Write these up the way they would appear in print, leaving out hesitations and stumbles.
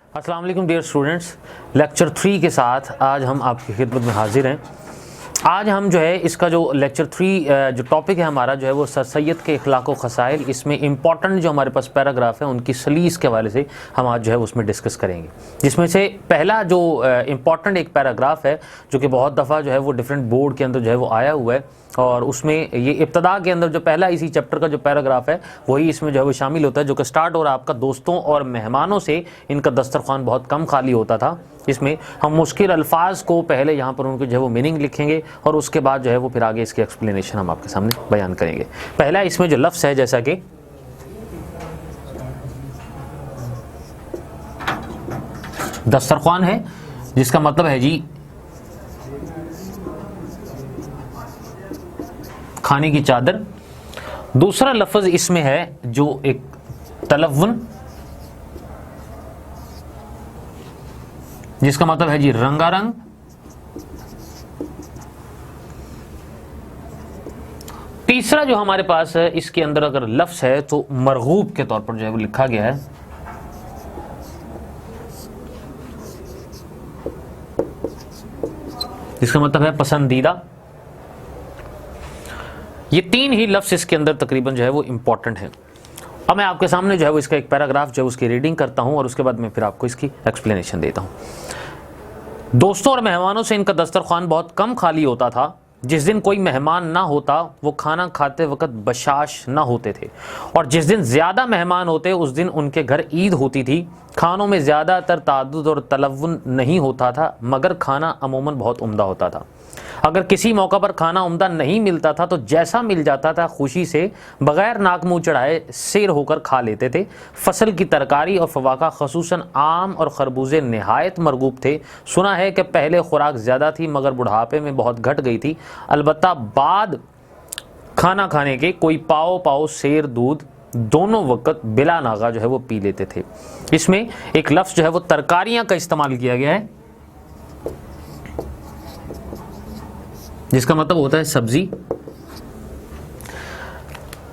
अस्सलाम वालेकुम dear students, lecture 3 के साथ आज हम आपकी खिदमत में हाजिर हैं। आज हम जो है इसका जो लेक्चर 3 जो टॉपिक है हमारा जो है वो सर सैयद के इखलाक व ख़साइल, इसमें इंपॉर्टेंट जो हमारे पास पैराग्राफ है उनकी सलीस के हवाले से हम आज जो है उसमें डिस्कस करेंगे। जिसमें से पहला जो इंपॉर्टेंट एक पैराग्राफ है जो कि बहुत दफ़ा जो है वो डिफरेंट बोर्ड के अंदर जो है वो आया हुआ है, और उसमें ये इब्तदा के अंदर जो पहला इसी चैप्टर का जो पैराग्राफ है वही इसमें जो है वो शामिल होता है, जो कि स्टार्ट हो रहा है आपका दोस्तों और मेहमानों से इनका दस्तरखान बहुत कम खाली होता था। इसमें हम मुश्किल अल्फाज को पहले यहाँ पर उनके जो है वो मीनिंग लिखेंगे और उसके बाद जो है वो फिर आगे इसकी एक्सप्लेनेशन हम आपके सामने बयान करेंगे। पहला इसमें जो लफ्ज़ है जैसा कि दस्तरखान है, जिसका मतलब है जी खाने की चादर। दूसरा लफ्ज़ इसमें है जो एक तलव्वुन, जिसका मतलब है जी रंगारंग। तीसरा जो हमारे पास है इसके अंदर अगर लफ्ज़ है तो मरगूब के तौर पर जो है वो लिखा गया है, जिसका मतलब है पसंदीदा। ये तीन ही लफ्ज़ इसके अंदर तकरीबन जो है वो इंपॉर्टेंट है। अब मैं आपके सामने जो है वो इसका एक पैराग्राफ जो है उसकी रीडिंग करता हूं और उसके बाद मैं फिर आपको इसकी एक्सप्लेनेशन देता हूं। दोस्तों और मेहमानों से इनका दस्तरखान बहुत कम खाली होता था। जिस दिन कोई मेहमान ना होता वो खाना खाते वक्त बशाश ना होते थे, और जिस दिन ज़्यादा मेहमान होते उस दिन उनके घर ईद होती थी। खानों में ज़्यादातर ताद्दुद और तलव्वुन नहीं होता था, मगर खाना अमूमन बहुत उम्दा होता था। अगर किसी मौका पर खाना उम्दा नहीं मिलता था तो जैसा मिल जाता था खुशी से बग़ैर नाक मुँह चढ़ाए सेर होकर खा लेते थे। फसल की तरकारी और फवाका खसूसन आम और खरबूजे नहायत मरगूब थे। सुना है कि पहले खुराक ज़्यादा थी मगर बुढ़ापे में बहुत घट गई थी। अलबत्ता बाद खाना खाने के कोई पाव पाव सेर दूध दोनों वक्त बिला नागा जो है वो पी लेते थे। इसमें एक लफ्ज़ जो है वो तरकारियाँ का इस्तेमाल किया गया है, जिसका मतलब होता है सब्जी।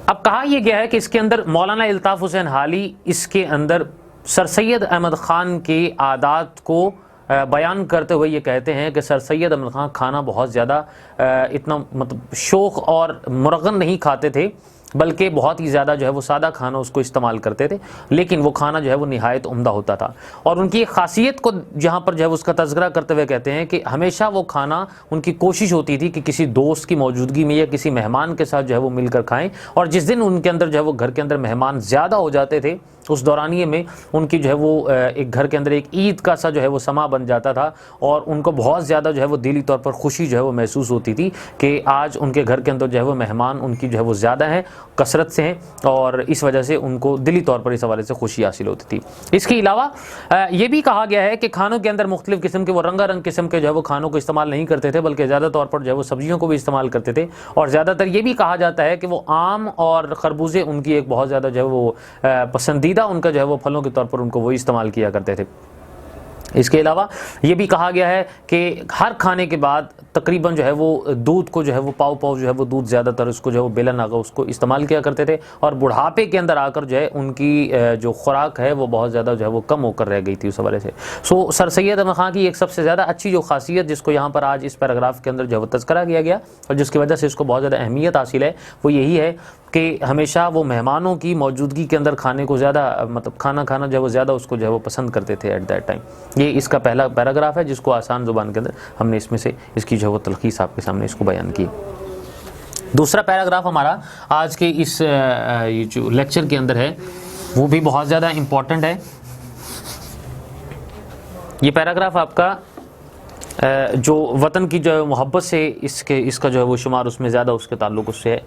अब कहा यह गया है कि इसके अंदर मौलाना इल्ताफ़ हुसैन हाली इसके अंदर सर सैयद अहमद ख़ान के आदात को बयान करते हुए ये कहते हैं कि सर सैयद अहमद ख़ान खाना बहुत ज़्यादा इतना मतलब शौक़ और मुरगन नहीं खाते थे, बल्कि बहुत ही ज़्यादा जो है वो सादा खाना उसको इस्तेमाल करते थे, लेकिन वो खाना जो है वो निहायत उम्दा होता था। और उनकी ख़ासियत को जहाँ पर जो है उसका तज़किरा करते हुए कहते हैं कि हमेशा वो खाना उनकी कोशिश होती थी कि किसी दोस्त की मौजूदगी में या किसी मेहमान के साथ जो है वो मिलकर खाएं, और जिस दिन उनके अंदर जो है वो घर के अंदर मेहमान ज़्यादा हो जाते थे उस दौरानिए में उनकी जो है वो एक घर के अंदर एक ईद का सा जो है वो समा बन जाता था, और उनको बहुत ज़्यादा जो है वो दिली तौर पर खुशी जो है वो महसूस होती थी कि आज उनके घर के अंदर जो है वो मेहमान उनकी जो है वो ज़्यादा हैं, कसरत से हैं, और इस वजह से उनको दिली तौर पर इस हवाले से खुशी हासिल होती थी। इसके अलावा ये भी कहा गया है कि खानों के अंदर मुख्तलिफ़ किस्म के वो रंगारंग किस्म के जो है वो खानों को इस्तेमाल नहीं करते थे, बल्कि ज़्यादा तौर पर जो है वो सब्जियों को भी इस्तेमाल करते थे। और ज़्यादातर ये भी कहा जाता है कि वो आम और खरबूजे उनकी एक बहुत ज़्यादा जो है वो पसंदीदा उनका जो है वो फलों के तौर पर उनको वो इस्तेमाल किया करते थे। इसके अलावा ये भी कहा गया है कि हर खाने के बाद तकरीबन जो है वो दूध को जो है वो पाव पाव जो है वो दूध ज़्यादातर उसको जो है वो बेलन आगा उसको इस्तेमाल किया करते थे, और बुढ़ापे के अंदर आकर जो है उनकी जो खुराक है वो बहुत ज़्यादा जो है वो कम होकर रह गई थी उस हवाले से। सो सर सैयद अहमद ख़ान की एक सबसे ज़्यादा अच्छी जो खासियत जिसको यहाँ पर आज इस पैराग्राफ के अंदर जो है वो तज़किरा किया गया और जिसकी वजह से इसको बहुत ज़्यादा अहमियत हासिल है, वो यही है कि हमेशा वो मेहमानों की मौजूदगी के अंदर खाने को ज़्यादा मतलब खाना जो है वो ज़्यादा उसको जो है वो पसंद करते थे एट दैट टाइम। ये इसका पहला पैराग्राफ है जिसको आसान ज़ुबान के अंदर हमने इसमें से इसकी जो है वो तलखीस आपके सामने इसको बयान की। दूसरा पैराग्राफ हमारा आज के इस ये जो लेक्चर के अंदर है वो भी बहुत ज़्यादा इम्पॉर्टेंट है। ये पैराग्राफ आपका जो वतन की जो मोहब्बत से इसका जो है वो शुमार उसमें ज़्यादा उसके ताल्लुक उससे है,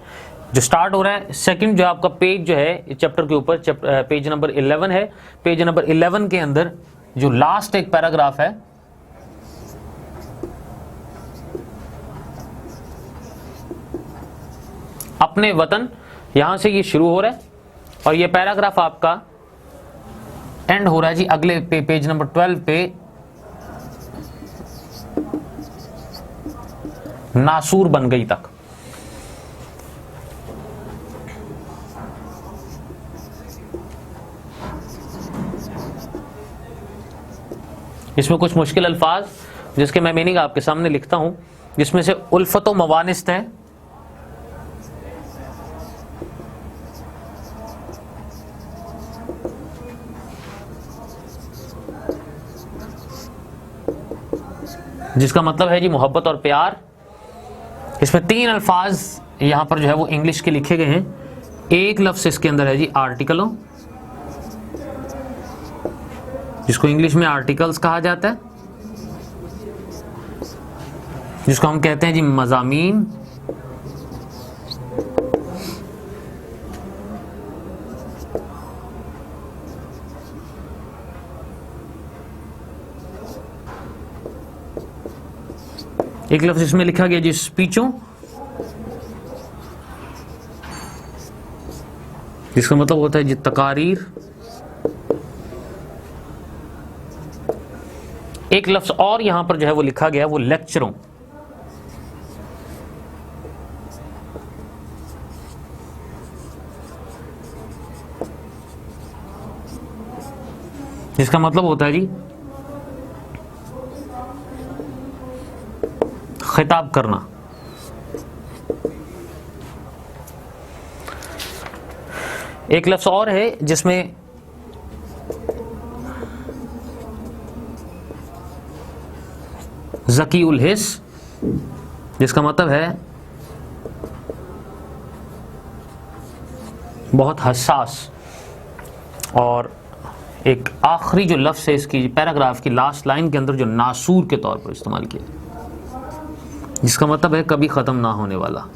जो स्टार्ट हो रहा है सेकंड जो आपका पेज जो है चैप्टर के ऊपर पेज नंबर 11 है। पेज नंबर 11 के अंदर जो लास्ट एक पैराग्राफ है अपने वतन, यहां से ये शुरू हो रहा है और ये पैराग्राफ आपका एंड हो रहा है जी अगले पेज नंबर 12 पे नासूर बन गई तक। इसमें कुछ मुश्किल अल्फाज जिसके मैं मीनिंग आपके सामने लिखता हूं, जिसमें से उल्फत व मवानिस्त है, जिसका मतलब है जी मोहब्बत और प्यार। इसमें 3 अल्फाज यहां पर जो है वो इंग्लिश के लिखे गए हैं। एक लफ्ज इसके अंदर है जी आर्टिकलों, जिसको इंग्लिश में आर्टिकल्स कहा जाता है, जिसको हम कहते हैं जी मज़ामीन। एक लफ्ज इसमें लिखा गया जी स्पीचों, जिसका मतलब होता है जी तकारीर। एक लफ्ज और यहां पर जो है वो लिखा गया वो लेक्चरों, जिसका मतलब होता है जी खिताब करना। एक लफ्ज और है जिसमें ज़की उल हिस, जिसका मतलब है बहुत हसास। और एक आखिरी जो लफ्ज है इसकी पैराग्राफ की लास्ट लाइन के अंदर जो नासूर के तौर पर इस्तेमाल किया, जिसका मतलब है कभी ख़त्म ना होने वाला।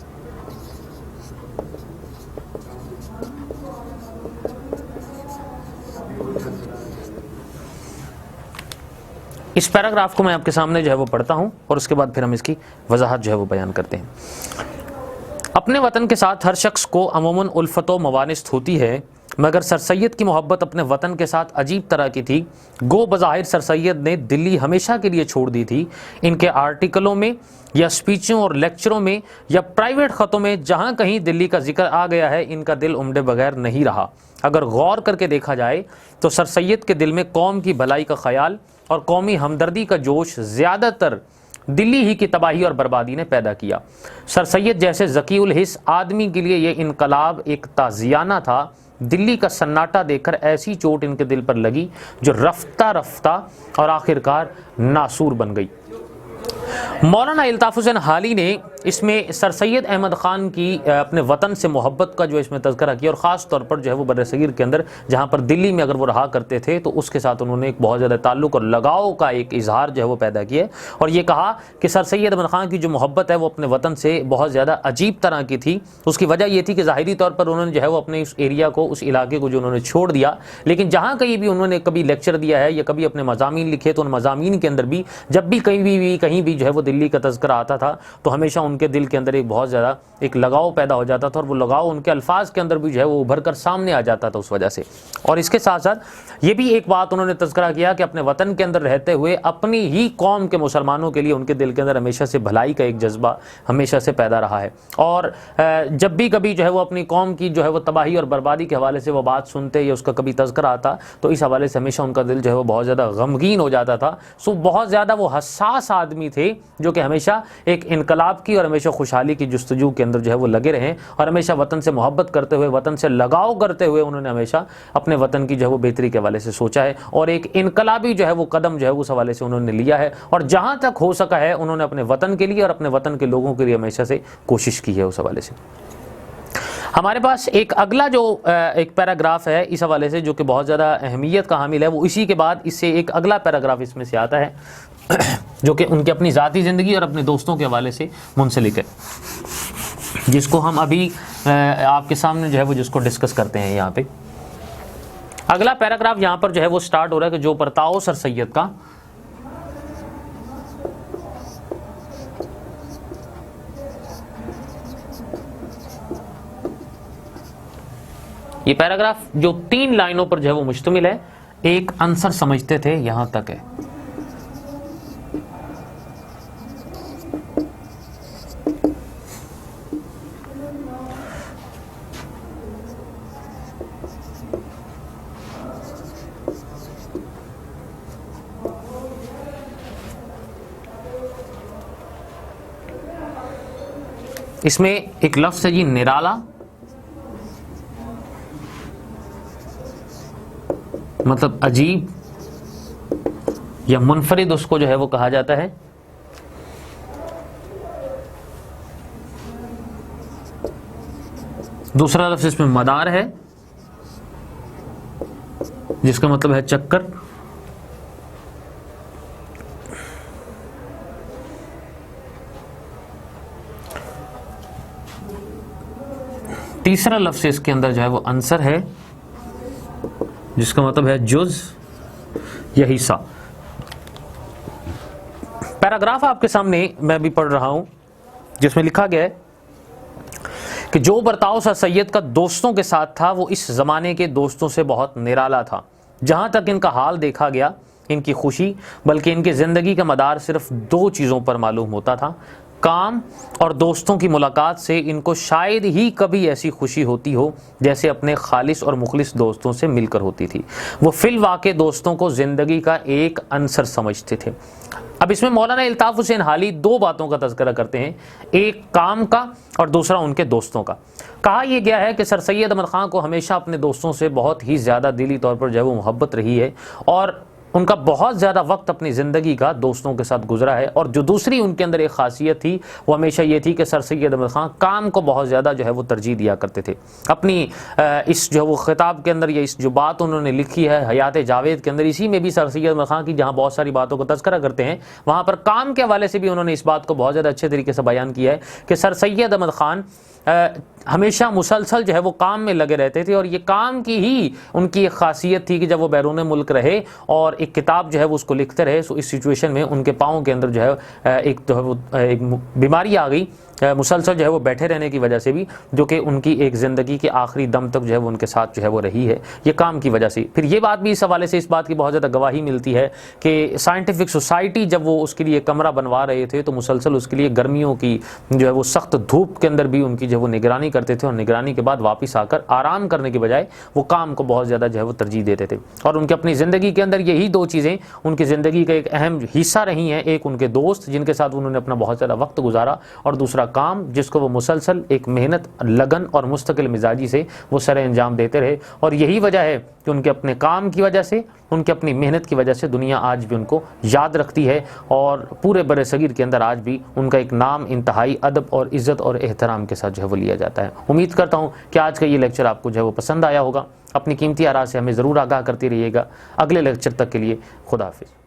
इस पैराग्राफ को मैं आपके सामने जो है वो पढ़ता हूं और उसके बाद फिर हम इसकी वजाहत जो है वो बयान करते हैं। अपने वतन के साथ हर शख्स को अमूमन उल्फत व मवानिस्त होती है, मगर सर सैयद की मोहब्बत अपने वतन के साथ अजीब तरह की थी। गो बज़ाहिर सर सैयद ने दिल्ली हमेशा के लिए छोड़ दी थी। इनके आर्टिकलों में या स्पीचों और लेक्चरों में या प्राइवेट ख़तों में जहाँ कहीं दिल्ली का जिक्र आ गया है, इनका दिल उमड़े बगैर नहीं रहा। अगर गौर करके देखा जाए तो सर सैयद के दिल में कौम की भलाई का ख्याल और कौमी हमदर्दी का जोश ज़्यादातर दिल्ली ही की तबाही और बर्बादी ने पैदा किया। सर सैयद जैसे ज़की उल हिस आदमी के लिए यह इनकलाब एक ताज़ियाना था। दिल्ली का सन्नाटा देखकर ऐसी चोट इनके दिल पर लगी जो रफ्ता रफ्ता और आखिरकार नासूर बन गई। मौलाना अल्ताफ़ हुसैन हाली ने इसमें सर सैयद अहमद ख़ान की अपने वतन से मोहब्बत का जो इसमें तज़किरा किया और ख़ास तौर पर जो है वो बर्र-ए-सग़ीर के अंदर जहाँ पर दिल्ली में अगर वो रहा करते थे तो उसके साथ उन्होंने एक बहुत ज़्यादा ताल्लुक़ और लगाव का एक इजहार जो है वो पैदा किया और ये कहा कि सर सैयद अहमद ख़ान की जो मोहब्बत है वो अपने वतन से बहुत ज़्यादा अजीब तरह की थी। उसकी वजह ये थी कि ज़ाहिरी तौर पर उन्होंने जो है वो अपने उस एरिया को, उस इलाके को जो उन्होंने छोड़ दिया, लेकिन जहाँ कहीं भी उन्होंने कभी लेक्चर दिया है या कभी अपने मज़ामीन लिखे तो उन मज़ामीन के अंदर भी जब भी कहीं भी जो है वो दिल्ली का तज़किरा आता था तो हमेशा उनके दिल के अंदर एक बहुत ज़्यादा एक लगाव पैदा हो जाता था और वो लगाव उनके अल्फाज के अंदर भी जो है वो उभर कर सामने आ जाता था उस वजह से। और इसके साथ साथ ये भी एक बात उन्होंने तज़किरा किया कि अपने वतन के अंदर रहते हुए अपनी ही कौम के मुसलमानों के लिए उनके दिल के अंदर हमेशा से भलाई का एक जज्बा हमेशा से पैदा रहा है। और जब भी कभी जो है वो अपनी कौम की जो है वो तबाही और बर्बादी के हवाले से वो बात सुनते या उसका कभी तज़किरा आता तो इस हवाले से हमेशा उनका दिल जो है वो बहुत ज़्यादा गमगीन हो जाता था। सो बहुत ज़्यादा वो हसास आदमी थे जो कि हमेशा एक इनकलाब की और हमेशा खुशहाली की जुस्तजू के अंदर जो है वो लगे रहें और हमेशा वतन से मोहब्बत करते हुए, वतन से लगाव करते हुए उन्होंने हमेशा अपने वतन की जो है वो बेहतरी के हवाले से सोचा है और एक इनकलाबी जो है वो कदम जो है उस हवाले से उन्होंने लिया है और जहाँ तक हो सका है उन्होंने अपने वतन के लिए और अपने वतन के लोगों के लिए हमेशा से कोशिश की है। उस हवाले से हमारे पास एक अगला जो एक पैराग्राफ है इस हवाले से जो कि बहुत ज़्यादा अहमियत का हामिल है, वो इसी के बाद इससे एक अगला पैराग्राफ इसमें से आता है जो कि उनकी अपनी ज़ाती ज़िंदगी और अपने दोस्तों के हवाले से मुंसलिक है, जिसको हम अभी आपके सामने जो है वो जिसको डिस्कस करते हैं। यहाँ पे अगला पैराग्राफ यहाँ पर जो है वो स्टार्ट हो रहा है कि जो परताओ सर सैयद का ये पैराग्राफ जो 3 लाइनों पर जो है वो मुश्तमिल है, एक आंसर समझते थे यहां तक है। इसमें एक लफ्ज़ है जी निराला, मतलब अजीब या मुनफरिद उसको जो है वो कहा जाता है। दूसरा लफ्ज़ इसमें मदार है, जिसका मतलब है चक्कर। तीसरा लफ्ज़ इसके अंदर जो है वो अंसर है, जिसका मतलब है जुज़ या हिस्सा। पैराग्राफ आपके सामने मैं भी पढ़ रहा हूं, जिसमें लिखा गया है कि जो बर्ताव सर सैयद का दोस्तों के साथ था वो इस ज़माने के दोस्तों से बहुत निराला था। जहाँ तक इनका हाल देखा गया, इनकी खुशी बल्कि इनकी ज़िंदगी का मदार सिर्फ दो चीज़ों पर मालूम होता था, काम और दोस्तों की मुलाकात से इनको शायद ही कभी ऐसी खुशी होती हो जैसे अपने खालिस और मुखलिस दोस्तों से मिलकर होती थी। वो फिल वाक़े दोस्तों को ज़िंदगी का एक अंसर समझते थे। अब इसमें मौलाना इल्ताफ़ हुसैन हाली दो बातों का तज़किरा करते हैं, एक काम का और दूसरा उनके दोस्तों का। कहा यह गया है कि सर सैयद अहमद ख़ान को हमेशा अपने दोस्तों से बहुत ही ज़्यादा दिली तौर पर जो है वो मोहब्बत रही है और उनका बहुत ज़्यादा वक्त अपनी ज़िंदगी का दोस्तों के साथ गुजरा है। और जो दूसरी उनके अंदर एक ख़ासियत थी वो हमेशा ये थी कि सर सैयद अहमद ख़ान काम को बहुत ज़्यादा जो है वो तरजीह दिया करते थे। अपनी इस जो वो ख़िताब के अंदर या इस जो बात उन्होंने लिखी है हयात जावेद के अंदर, इसी में भी सर सैयद अहमद ख़ान की जहाँ बहुत सारी बातों को तज़किरा करते हैं, वहाँ पर काम के हवाले से भी उन्होंने इस बात को बहुत ज़्यादा अच्छे तरीके से बयान किया है कि सर सैयद अहमद ख़ान हमेशा मुसलसल जो है वो काम में लगे रहते थे। और ये काम की ही उनकी एक खासियत थी कि जब वो बैरून मुल्क रहे और एक किताब जो है वो उसको लिखते रहे, सो इस सिचुएशन में उनके पाँव के अंदर जो है एक बीमारी आ गई, मुसलसल जो है वो बैठे रहने की वजह से भी, जो कि उनकी एक ज़िंदगी के आखिरी दम तक जो है वो उनके साथ जो है वो रही है, ये काम की वजह से। फिर ये बात भी इस हवाले से इस बात की बहुत ज़्यादा गवाही मिलती है कि साइंटिफिक सोसाइटी जब वो उसके लिए कमरा बनवा रहे थे तो मुसलसल उसके लिए गर्मियों की जो है वो सख्त धूप के अंदर भी उनकी जो वो निगरानी करते थे और निगरानी के बाद वापस आकर आराम करने के बजाय वो काम को बहुत ज़्यादा जो है वो तरजीह देते थे। और उनकी अपनी ज़िंदगी के अंदर यही दो चीज़ें उनकी ज़िंदगी का एक अहम हिस्सा रही हैं, एक उनके दोस्त जिनके साथ उन्होंने अपना बहुत ज़्यादा वक्त गुजारा और दूसरा काम जिसको वो मुसलसल एक मेहनत, लगन और मुस्तकिल मिजाजी से वो सर अंजाम देते रहे। और यही वजह है कि उनके अपने काम की वजह से, उनकी अपनी मेहनत की वजह से दुनिया आज भी उनको याद रखती है और पूरे बरे सगीर के अंदर आज भी उनका एक नाम इंतहाई अदब और इज़्ज़त और एहतराम के साथ जो है वो लिया जाता है। उम्मीद करता हूँ कि आज का ये लेक्चर आपको जो है वो पसंद आया होगा। अपनी कीमती आरा से हमें ज़रूर आगाह करते रहिएगा। अगले लेक्चर तक के लिए खुदा हाफिज़।